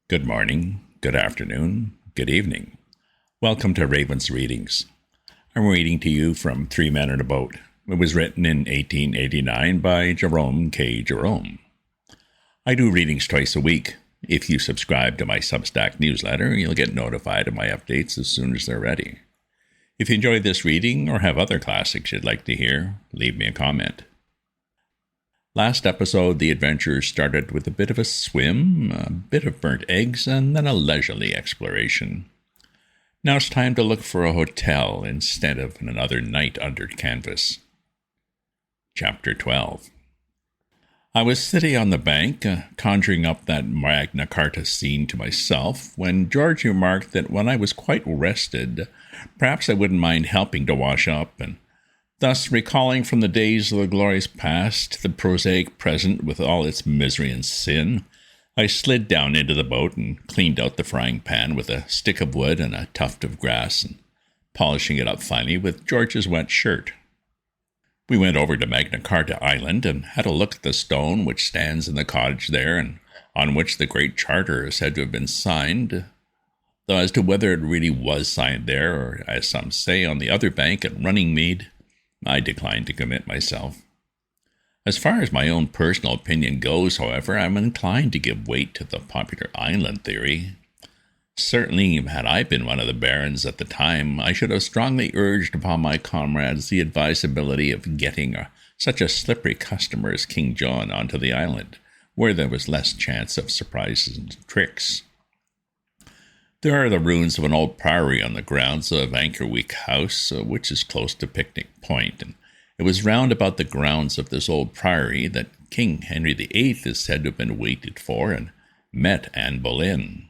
Good morning, good afternoon, good evening. Welcome to Raven's Readings. I'm reading to you from Three Men in a Boat. It was written in 1889 by Jerome K. Jerome. I do readings twice a week. If you subscribe to my Substack newsletter, you'll get notified of my updates as soon as they're ready. If you enjoy this reading or have other classics you'd like to hear, leave me a comment. Last episode, the adventurers started with a bit of a swim, a bit of burnt eggs, and then a leisurely exploration. Now it's time to look for a hotel instead of another night under canvas. Chapter 12. I was sitting on the bank, conjuring up that Magna Carta scene to myself, when George remarked that when I was quite rested, perhaps I wouldn't mind helping to wash up, and thus, recalling from the days of the glorious past the prosaic present with all its misery and sin, I slid down into the boat and cleaned out the frying pan with a stick of wood and a tuft of grass, and polishing it up finally with George's wet shirt. We went over to Magna Carta Island and had a look at the stone which stands in the cottage there and on which the Great Charter is said to have been signed, though as to whether it really was signed there, or as some say on the other bank at Runningmead, I declined to commit myself. As far as my own personal opinion goes, however, I'm inclined to give weight to the popular island theory. Certainly, had I been one of the barons at the time, I should have strongly urged upon my comrades the advisability of getting such a slippery customer as King John onto the island, where there was less chance of surprises and tricks. There are the ruins of an old priory on the grounds of Ankerwyck House, which is close to Picnic Point, and it was round about the grounds of this old priory that King Henry VIII is said to have been waited for and met Anne Boleyn.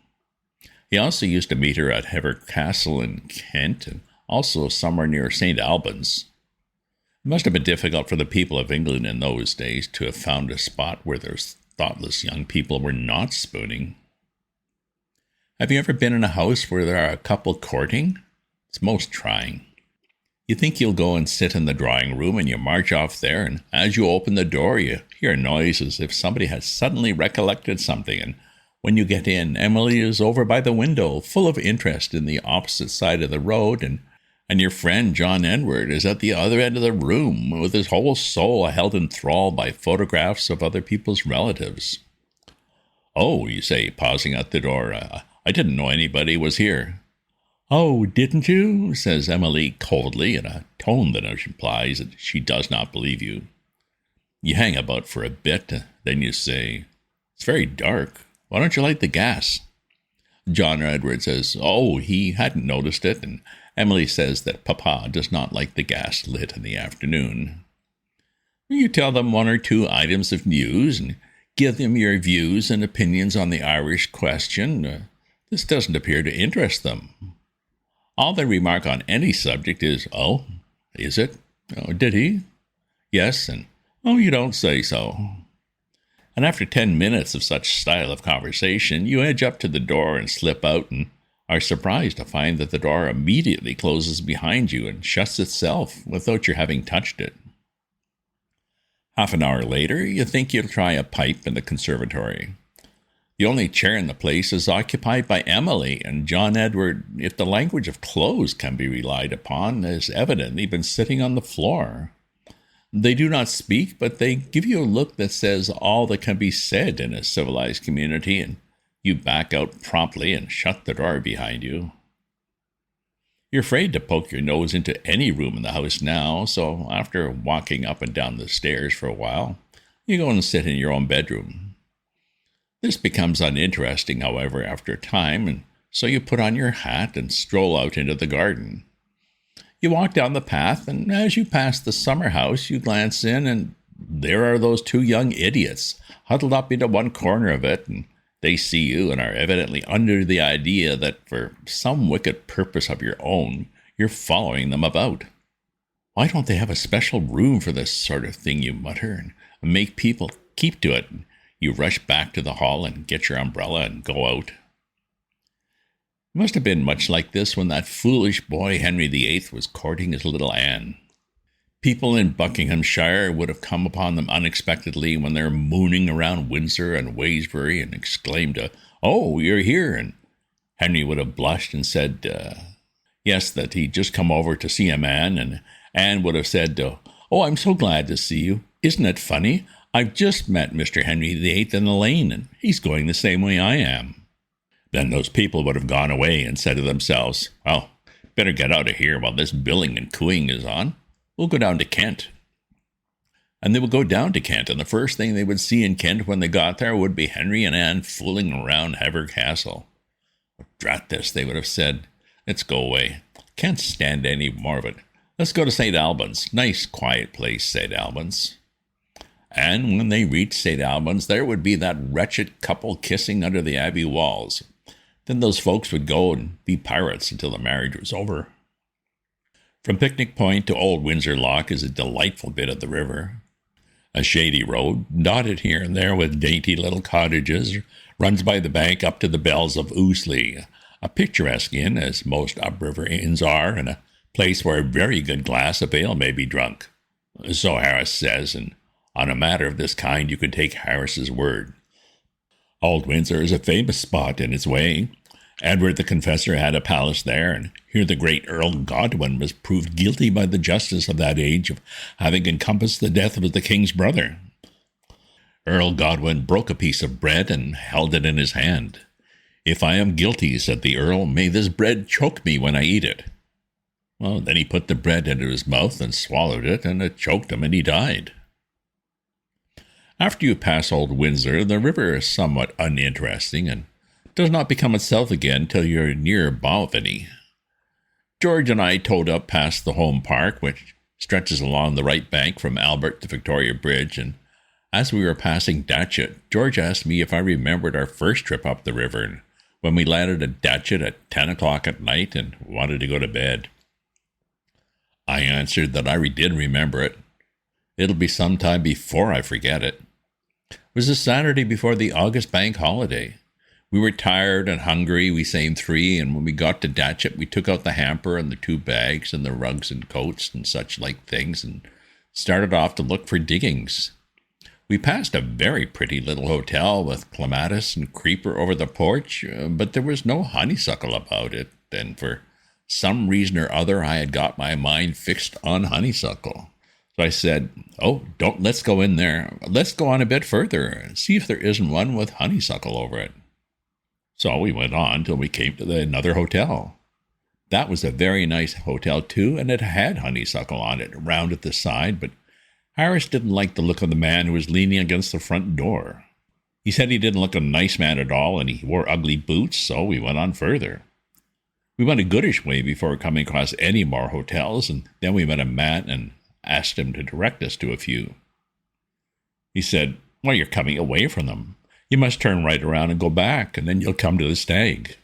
He also used to meet her at Hever Castle in Kent, and also somewhere near St. Albans. It must have been difficult for the people of England in those days to have found a spot where those thoughtless young people were not spooning. Have you ever been in a house where there are a couple courting? It's most trying. You think you'll go and sit in the drawing room, and you march off there, and as you open the door, you hear a noise as if somebody has suddenly recollected something, and when you get in, Emily is over by the window, full of interest in the opposite side of the road, and your friend John Edward is at the other end of the room, with his whole soul held in thrall by photographs of other people's relatives. "Oh," you say, pausing at the door, "I didn't know anybody was here." "Oh, didn't you?" says Emily coldly, in a tone that implies that she does not believe you. You hang about for a bit, then you say, "It's very dark. Why don't you light the gas?" John Edward says, oh, he hadn't noticed it, and Emily says that Papa does not like the gas lit in the afternoon. You tell them one or two items of news, and give them your views and opinions on the Irish question. This doesn't appear to interest them. All they remark on any subject is, "Oh, is it? Oh, did he? Yes, and oh, you don't say so." And after 10 minutes of such style of conversation, you edge up to the door and slip out, and are surprised to find that the door immediately closes behind you and shuts itself without your having touched it. Half an hour later, you think you'll try a pipe in the conservatory. The only chair in the place is occupied by Emily, and John Edward, if the language of clothes can be relied upon, has evidently been sitting on the floor. They do not speak, but they give you a look that says all that can be said in a civilized community, and you back out promptly and shut the door behind you. You're afraid to poke your nose into any room in the house now, so after walking up and down the stairs for a while, you go and sit in your own bedroom. This becomes uninteresting, however, after a time, and so you put on your hat and stroll out into the garden. You walk down the path, and as you pass the summer house, you glance in, and there are those two young idiots huddled up into one corner of it, and they see you and are evidently under the idea that for some wicked purpose of your own, you're following them about. "Why don't they have a special room for this sort of thing?" you mutter, and make people keep to it. You rush back to the hall and get your umbrella and go out. It must have been much like this when that foolish boy Henry VIII was courting his little Anne. People in Buckinghamshire would have come upon them unexpectedly when they're mooning around Windsor and Waysbury and exclaimed, "Oh, you're here!" And Henry would have blushed and said, yes, that he'd just come over to see a man, and Anne would have said, "Oh, I'm so glad to see you. Isn't it funny? I've just met Mr. Henry VIII in the lane, and he's going the same way I am." Then those people would have gone away and said to themselves, "Well, better get out of here while this billing and cooing is on. We'll go down to Kent." And they would go down to Kent, and the first thing they would see in Kent when they got there would be Henry and Anne fooling around Hever Castle. "Drat this," they would have said. "Let's go away. Can't stand any more of it. Let's go to St. Albans. Nice, quiet place, St. Albans." And when they reached St. Albans, there would be that wretched couple kissing under the Abbey walls. Then those folks would go and be pirates until the marriage was over. From Picnic Point to Old Windsor Loch is a delightful bit of the river. A shady road, dotted here and there with dainty little cottages, runs by the bank up to the Bells of Ousley, a picturesque inn, as most upriver inns are, and a place where a very good glass of ale may be drunk. So Harris says, and on a matter of this kind you can take Harris's word. Old Windsor is a famous spot in its way. Edward the Confessor had a palace there, and here the great Earl Godwin was proved guilty by the justice of that age of having encompassed the death of the king's brother. Earl Godwin broke a piece of bread and held it in his hand. "If I am guilty," said the Earl, "may this bread choke me when I eat it." Well, then he put the bread into his mouth and swallowed it, and it choked him, and he died. After you pass Old Windsor, the river is somewhat uninteresting, and does not become itself again till you're near Balvenie. George and I towed up past the Home Park, which stretches along the right bank from Albert to Victoria Bridge, and as we were passing Datchet, George asked me if I remembered our first trip up the river, and when we landed at Datchet at 10 o'clock at night and wanted to go to bed. I answered that I did remember it. It'll be some time before I forget it. It was the Saturday before the August bank holiday. We were tired and hungry, we same three, and when we got to Datchet, we took out the hamper and the 2 bags and the rugs and coats and such like things and started off to look for diggings. We passed a very pretty little hotel with clematis and creeper over the porch, but there was no honeysuckle about it, and for some reason or other I had got my mind fixed on honeysuckle. So I said, let's go in there. Let's go on a bit further and see if there isn't one with honeysuckle over it. So we went on till we came to another hotel. That was a very nice hotel too, and it had honeysuckle on it, round at the side, but Harris didn't like the look of the man who was leaning against the front door. He said he didn't look a nice man at all, and he wore ugly boots, so we went on further. We went a goodish way before coming across any more hotels, and then we met a man and asked him to direct us to a few. He said, "Well, you're coming away from them. You must turn right around and go back, and then you'll come to the Stag."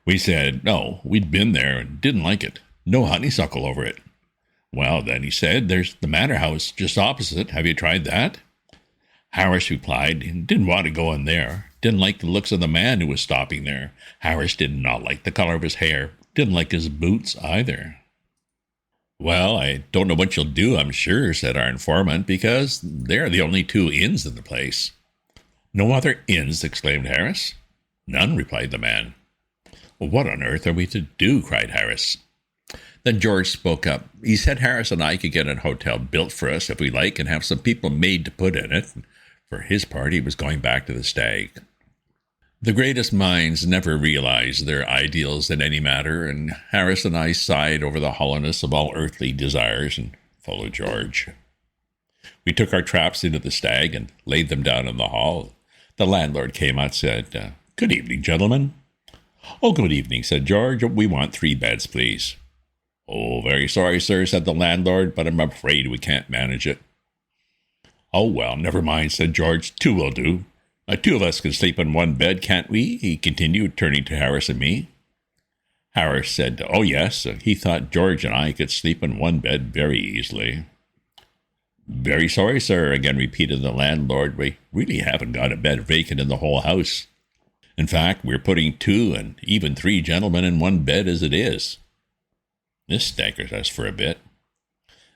We said, no, we'd been there and didn't like it. No honeysuckle over it. "Well, then," he said, "there's the Manor House just opposite. Have you tried that?" Harris replied he didn't want to go in there. Didn't like the looks of the man who was stopping there. Harris did not like the color of his hair. Didn't like his boots either. "Well, I don't know what you'll do, I'm sure," said our informant, "because they're the only 2 inns in the place." "No other inns?" exclaimed Harris. "None," replied the man. "Well, what on earth are we to do?" cried Harris. Then George spoke up. He said Harris and I could get a hotel built for us if we like and have some people made to put in it. For his part, he was going back to the Stag. The greatest minds never realize their ideals in any matter, and Harris and I sighed over the hollowness of all earthly desires and followed George. We took our traps into the Stag and laid them down in the hall. The landlord came out and said, "Good evening, gentlemen." "Oh, good evening," said George. "We want 3 beds, please." "Oh, very sorry, sir," said the landlord, "but I'm afraid we can't manage it." "Oh, well, never mind," said George. 2 will do. 2 of us can sleep in 1 bed, can't we?" he continued, turning to Harris and me. Harris said, "Oh, yes." He thought George and I could sleep in 1 bed very easily. "Very sorry, sir," again repeated the landlord. "We really haven't got a bed vacant in the whole house. In fact, we're putting 2 and even 3 gentlemen in 1 bed as it is." This staggers us for a bit.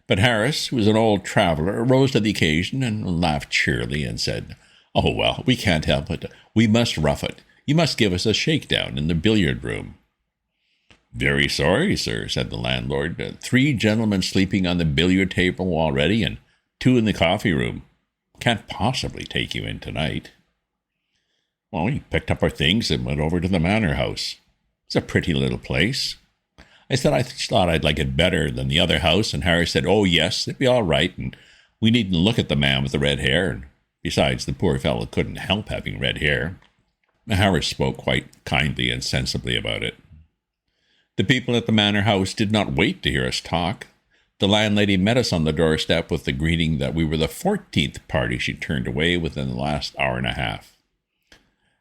But Harris, who was an old traveler, rose to the occasion and laughed cheerily and said, "Oh, well, we can't help it. We must rough it. You must give us a shakedown in the billiard room." "Very sorry, sir," said the landlord. 3 gentlemen sleeping on the billiard table already and 2 in the coffee room. Can't possibly take you in tonight." Well, we picked up our things and went over to the manor house. It's a pretty little place. I said I thought I'd like it better than the other house, and Harris said, "Oh, yes, it'd be all right, and we needn't look at the man with the red hair, and besides, the poor fellow couldn't help having red hair." Harris spoke quite kindly and sensibly about it. The people at the manor house did not wait to hear us talk. The landlady met us on the doorstep with the greeting that we were the 14th party she turned away within the last hour and a half.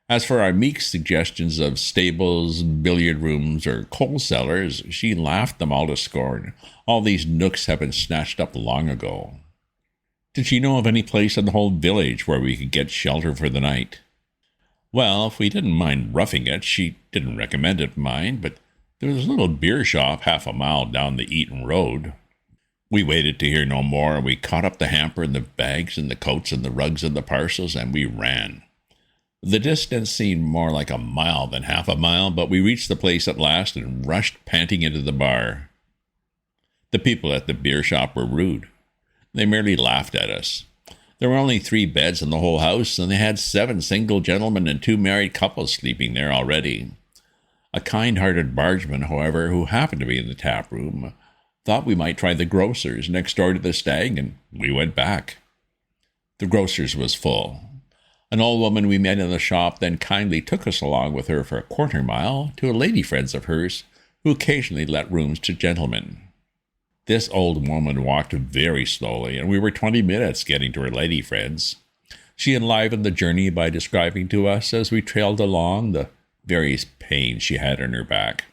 As for our meek suggestions of stables, billiard rooms, or coal cellars, she laughed them all to scorn. All these nooks have been snatched up long ago. Did she know of any place in the whole village where we could get shelter for the night? Well, if we didn't mind roughing it, she didn't recommend it, mind, but there was a little beer shop half a mile down the Eaton Road. We waited to hear no more. We caught up the hamper and the bags and the coats and the rugs and the parcels, and we ran. The distance seemed more like a mile than half a mile, but we reached the place at last and rushed panting into the bar. The people at the beer shop were rude. They merely laughed at us. There were only 3 beds in the whole house, and they had 7 single gentlemen and 2 married couples sleeping there already. A kind-hearted bargeman, however, who happened to be in the tap room, thought we might try the grocer's next door to the Stag, and we went back. The grocer's was full. An old woman we met in the shop then kindly took us along with her for a quarter mile to a lady friend of hers who occasionally let rooms to gentlemen. This old woman walked very slowly, and we were 20 minutes getting to her lady friends. She enlivened the journey by describing to us as we trailed along the various pains she had in her back.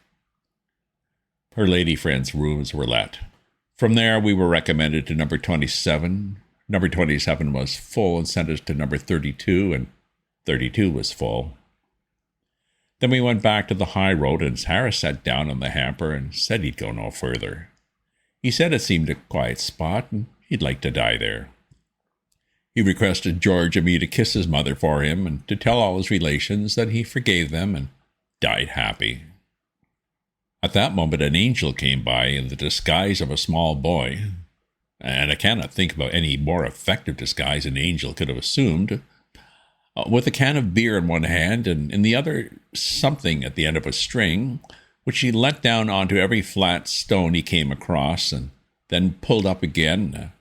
Her lady friend's rooms were let. From there we were recommended to number 27. Number 27 was full and sent us to number 32, and 32 was full. Then we went back to the high road, and Harris sat down on the hamper and said he'd go no further. He said it seemed a quiet spot, and he'd like to die there. He requested George and me to kiss his mother for him, and to tell all his relations that he forgave them and died happy. At that moment an angel came by in the disguise of a small boy, and I cannot think about any more effective disguise an angel could have assumed, with a can of beer in one hand and in the other something at the end of a string, which he let down onto every flat stone he came across and then pulled up again,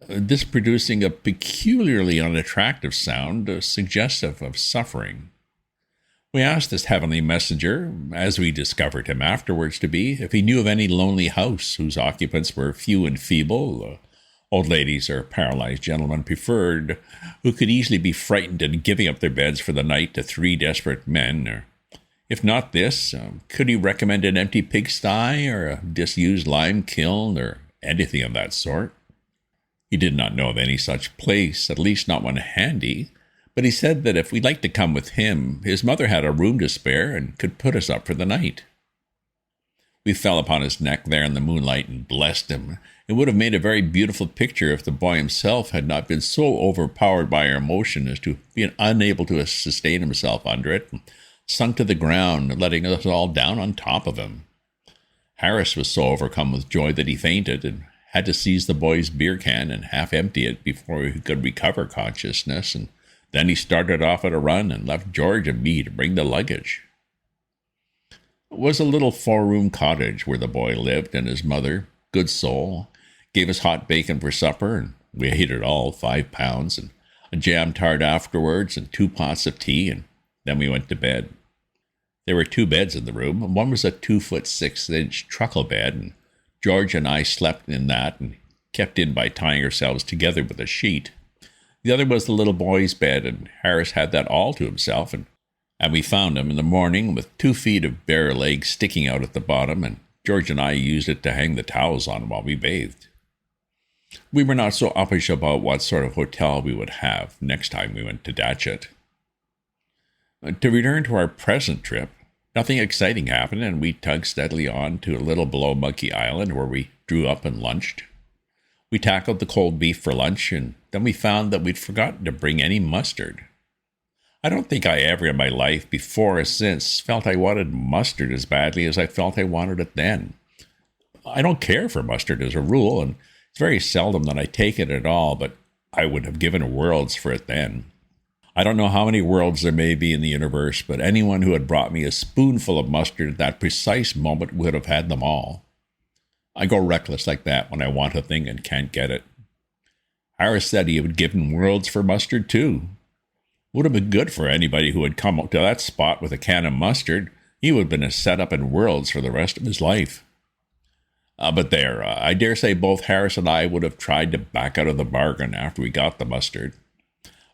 this producing a peculiarly unattractive sound suggestive of suffering. We asked this heavenly messenger, as we discovered him afterwards to be, if he knew of any lonely house whose occupants were few and feeble, old ladies or paralyzed gentlemen preferred, who could easily be frightened into giving up their beds for the night to 3 desperate men, or if not this, could he recommend an empty pigsty or a disused lime kiln or anything of that sort? He did not know of any such place, at least not one handy, but he said that if we'd like to come with him, his mother had a room to spare and could put us up for the night. We fell upon his neck there in the moonlight and blessed him. It would have made a very beautiful picture if the boy himself had not been so overpowered by our emotion as to be unable to sustain himself under it, and sunk to the ground, letting us all down on top of him. Harris was so overcome with joy that he fainted, and had to seize the boy's beer can and half empty it before he could recover consciousness, and then he started off at a run and left George and me to bring the luggage. It was a little 4-room cottage where the boy lived, and his mother, good soul, gave us hot bacon for supper, and we ate it all, 5 pounds, and a jam tart afterwards, and 2 pots of tea, and then we went to bed. There were 2 beds in the room, and one was a 2-foot-6-inch truckle bed, and George and I slept in that and kept in by tying ourselves together with a sheet. The other was the little boy's bed, and Harris had that all to himself, and we found him in the morning with 2 feet of bare legs sticking out at the bottom, and George and I used it to hang the towels on while we bathed. We were not so uppish about what sort of hotel we would have next time we went to Datchet. To return to our present trip, nothing exciting happened, and we tugged steadily on to a little below Monkey Island, where we drew up and lunched. We tackled the cold beef for lunch, and then we found that we'd forgotten to bring any mustard. I don't think I ever in my life, before or since, felt I wanted mustard as badly as I felt I wanted it then. I don't care for mustard as a rule, and it's very seldom that I take it at all, but I would have given worlds for it then. I don't know how many worlds there may be in the universe, but anyone who had brought me a spoonful of mustard at that precise moment would have had them all. I go reckless like that when I want a thing and can't get it. Harris said he would given worlds for mustard too. Would have been good for anybody who had come up to that spot with a can of mustard. He would have been set up in worlds for the rest of his life. But there, I dare say both Harris and I would have tried to back out of the bargain after we got the mustard.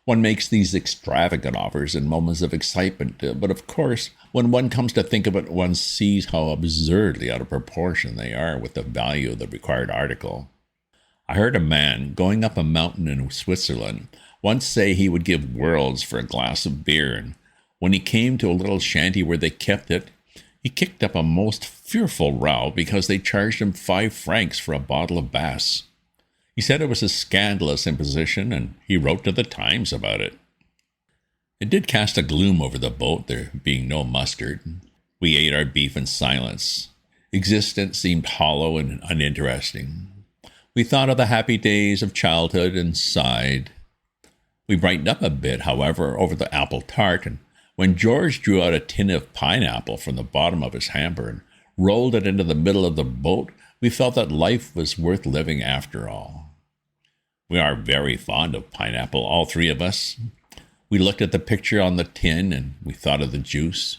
One makes these extravagant offers in moments of excitement, but of course, when one comes to think of it, one sees how absurdly out of proportion they are with the value of the required article. I heard a man going up a mountain in Switzerland once say he would give worlds for a glass of beer, and when he came to a little shanty where they kept it, he kicked up a most fearful row because they charged him 5 francs for a bottle of Bass. He said it was a scandalous imposition, and he wrote to the Times about it. It did cast a gloom over the boat, there being no mustard. We ate our beef in silence. Existence seemed hollow and uninteresting. We thought of the happy days of childhood and sighed. We brightened up a bit, however, over the apple tart, and when George drew out a tin of pineapple from the bottom of his hamper and rolled it into the middle of the boat, we felt that life was worth living after all. We are very fond of pineapple, all 3 of us. We looked at the picture on the tin, and we thought of the juice.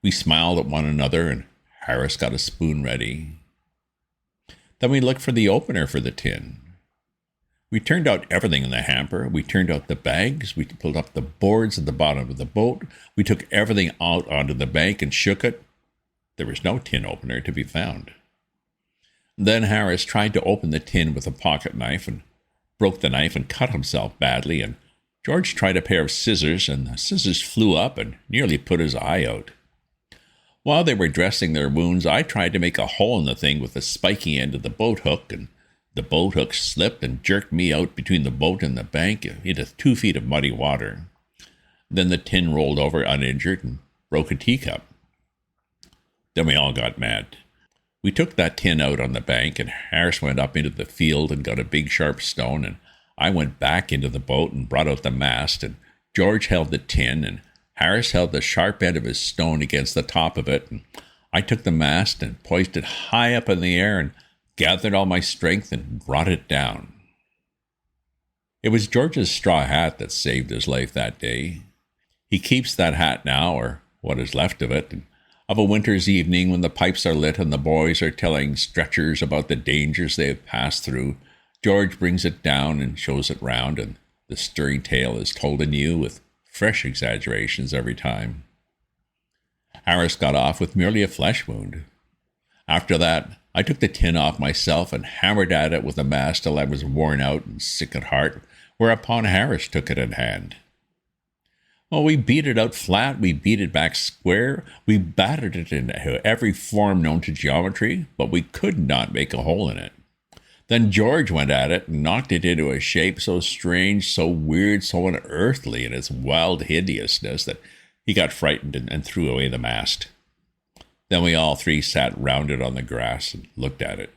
We smiled at one another, and Harris got a spoon ready. Then we looked for the opener for the tin. We turned out everything in the hamper. We turned out the bags. We pulled up the boards at the bottom of the boat. We took everything out onto the bank and shook it. There was no tin opener to be found. Then Harris tried to open the tin with a pocket knife and broke the knife and cut himself badly, and George tried a pair of scissors, and the scissors flew up and nearly put his eye out. While they were dressing their wounds, I tried to make a hole in the thing with the spiky end of the boat hook, and the boat hook slipped and jerked me out between the boat and the bank into 2 feet of muddy water. Then the tin rolled over uninjured and broke a teacup. Then we all got mad. We took that tin out on the bank, and Harris went up into the field and got a big sharp stone, and I went back into the boat and brought out the mast, and George held the tin, and Harris held the sharp end of his stone against the top of it, and I took the mast and poised it high up in the air and gathered all my strength and brought it down. It was George's straw hat that saved his life that day. He keeps that hat now, or what is left of it, and of a winter's evening when the pipes are lit and the boys are telling stretchers about the dangers they have passed through, George brings it down and shows it round, and the stirring tale is told anew with fresh exaggerations every time. Harris got off with merely a flesh wound. After that, I took the tin off myself and hammered at it with a mast till I was worn out and sick at heart, whereupon Harris took it in hand. Well, we beat it out flat, we beat it back square, we battered it into every form known to geometry, but we could not make a hole in it. Then George went at it and knocked it into a shape so strange, so weird, so unearthly in its wild hideousness that he got frightened and threw away the mast. Then we all 3 sat round it on the grass and looked at it.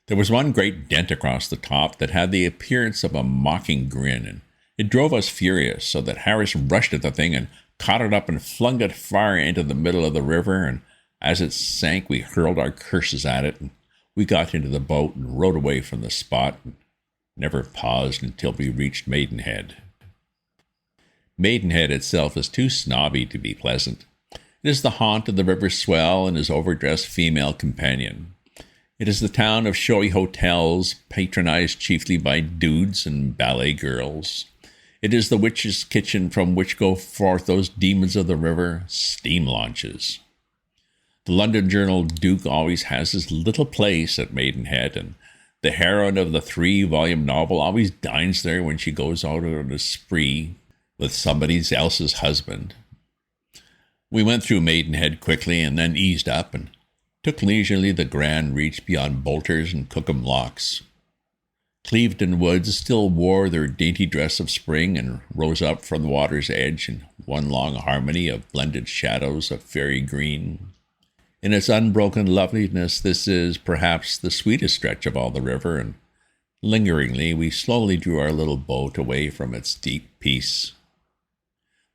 There was one great dent across the top that had the appearance of a mocking grin, and it drove us furious, so that Harris rushed at the thing and caught it up and flung it far into the middle of the river, and as it sank, we hurled our curses at it, and we got into the boat and rowed away from the spot, and never paused until we reached Maidenhead. Maidenhead itself is too snobby to be pleasant. It is the haunt of the river swell and his overdressed female companion. It is the town of showy hotels, patronized chiefly by dudes and ballet girls. It is the witch's kitchen from which go forth those demons of the river, steam launches. The London Journal Duke always has his little place at Maidenhead, and the heroine of the 3-volume novel always dines there when she goes out on a spree with somebody else's husband. We went through Maidenhead quickly and then eased up and took leisurely the grand reach beyond Bolters and Cookham locks. Clevedon woods still wore their dainty dress of spring and rose up from the water's edge in one long harmony of blended shadows of fairy green. In its unbroken loveliness, this is perhaps the sweetest stretch of all the river, and lingeringly we slowly drew our little boat away from its deep peace.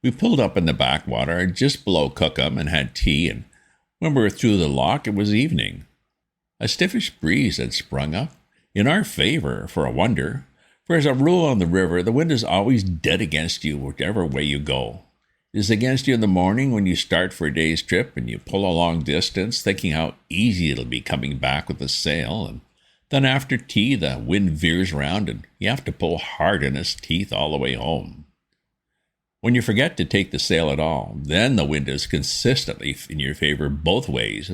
We pulled up in the backwater just below Cookham and had tea, and when we were through the loch it was evening. A stiffish breeze had sprung up, in our favor, for a wonder, for as a rule on the river, the wind is always dead against you whichever way you go. It is against you in the morning when you start for a day's trip and you pull a long distance, thinking how easy it'll be coming back with a sail, and then after tea the wind veers round and you have to pull hard in its teeth all the way home. When you forget to take the sail at all, then the wind is consistently in your favor both ways.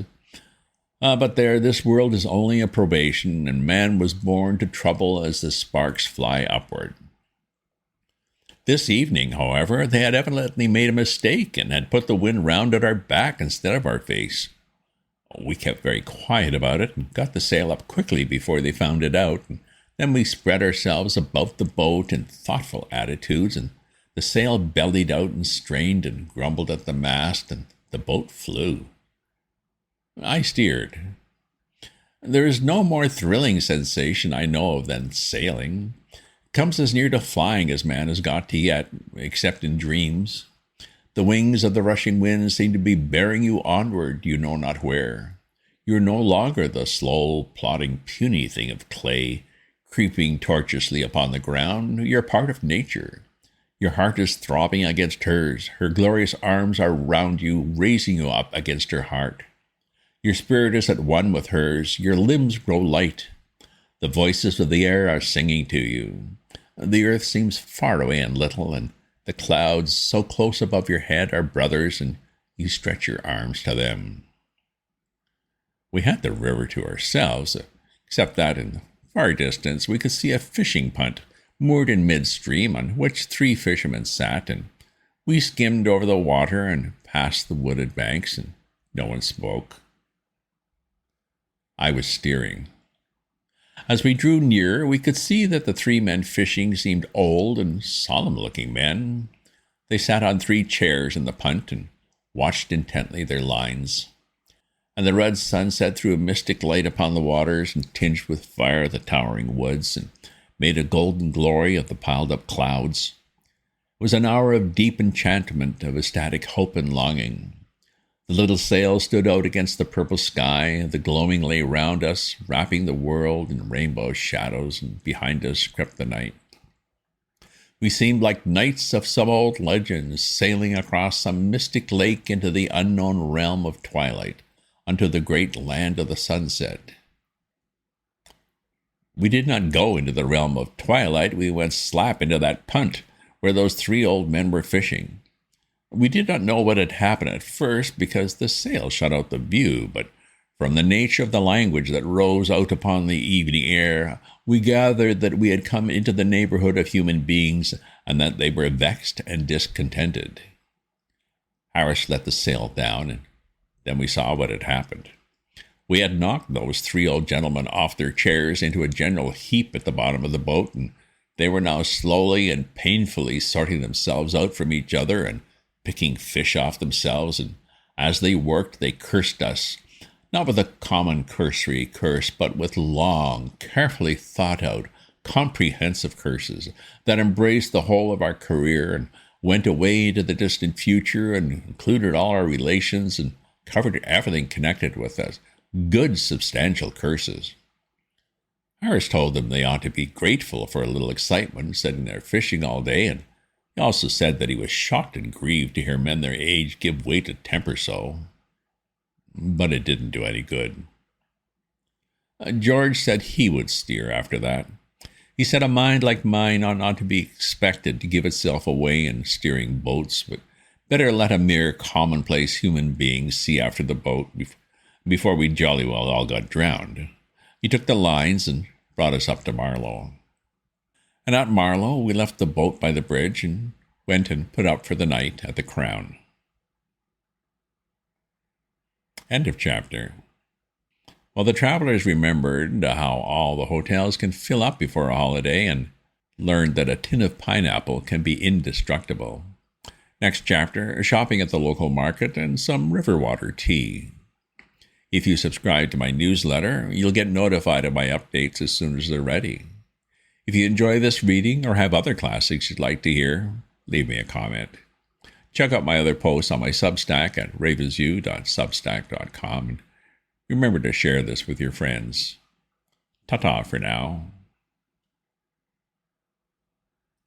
But there, this world is only a probation, and man was born to trouble as the sparks fly upward. This evening, however, they had evidently made a mistake and had put the wind round at our back instead of our face. We kept very quiet about it and got the sail up quickly before they found it out, and then we spread ourselves about the boat in thoughtful attitudes, and the sail bellied out and strained and grumbled at the mast, and the boat flew. I steered. There is no more thrilling sensation I know of than sailing. It comes as near to flying as man has got to yet, except in dreams. The wings of the rushing wind seem to be bearing you onward, you know not where. You are no longer the slow, plodding, puny thing of clay, creeping tortuously upon the ground. You are part of nature. Your heart is throbbing against hers. Her glorious arms are round you, raising you up against her heart. Your spirit is at one with hers. Your limbs grow light. The voices of the air are singing to you. The earth seems far away and little, and the clouds so close above your head are brothers, and you stretch your arms to them. We had the river to ourselves, except that in the far distance we could see a fishing punt moored in midstream, on which 3 fishermen sat, and we skimmed over the water and past the wooded banks, and no one spoke. I was steering. As we drew nearer, we could see that the 3 men fishing seemed old and solemn-looking men. They sat on 3 chairs in the punt and watched intently their lines. And the red sunset threw a mystic light upon the waters and tinged with fire the towering woods and made a golden glory of the piled-up clouds. It was an hour of deep enchantment, of ecstatic hope and longing. The little sail stood out against the purple sky, the gloaming lay round us, wrapping the world in rainbow shadows, and behind us crept the night. We seemed like knights of some old legends, sailing across some mystic lake into the unknown realm of twilight, unto the great land of the sunset. We did not go into the realm of twilight, we went slap into that punt, where those 3 old men were fishing. We did not know what had happened at first, because the sail shut out the view, but from the nature of the language that rose out upon the evening air, we gathered that we had come into the neighborhood of human beings, and that they were vexed and discontented. Harris let the sail down, and then we saw what had happened. We had knocked those 3 old gentlemen off their chairs into a general heap at the bottom of the boat, and they were now slowly and painfully sorting themselves out from each other and picking fish off themselves, and as they worked they cursed us, not with a common cursory curse, but with long, carefully thought-out, comprehensive curses that embraced the whole of our career and went away to the distant future and included all our relations and covered everything connected with us. Good, substantial curses. Harris told them they ought to be grateful for a little excitement, sitting there fishing all day, and he also said that he was shocked and grieved to hear men their age give way to temper so. But it didn't do any good. George said he would steer after that. He said a mind like mine ought not to be expected to give itself away in steering boats, but better let a mere commonplace human being see after the boat before we jolly well all got drowned. He took the lines and brought us up to Marlow. And at Marlow we left the boat by the bridge and went and put up for the night at the Crown. End of chapter. Well, the travelers remembered how all the hotels can fill up before a holiday and learned that a tin of pineapple can be indestructible. Next chapter, shopping at the local market and some river water tea. If you subscribe to my newsletter, you'll get notified of my updates as soon as they're ready. If you enjoy this reading or have other classics you'd like to hear, leave me a comment. Check out my other posts on my Substack at ravensview.substack.com. And remember to share this with your friends. Ta-ta for now.